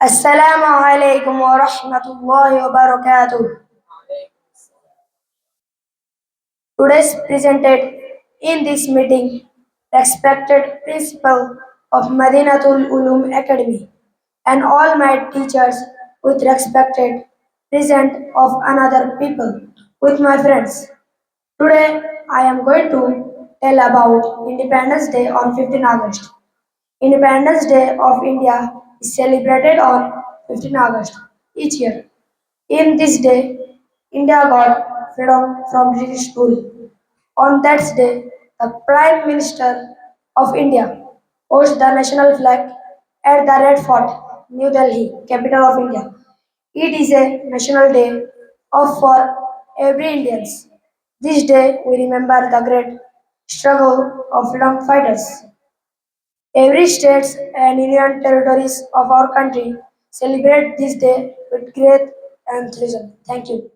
Assalamu alaikum wa rahmatullahi wa barakatuh. Today's presented in this meeting, respected principal of Madinatul Uloom Academy and all my teachers with respected present of another people with my friends. Today I am going to tell about Independence Day on 15 August. Independence Day of India is celebrated on 15 August each year. In this day, India got freedom from British rule. On that day, the Prime Minister of India hoisted the national flag at the Red Fort, New Delhi, capital of India. It is a national day of for every Indians. This day we remember the great struggle of freedom fighters. Every state and union territories of our country celebrate this day with great enthusiasm. Thank you.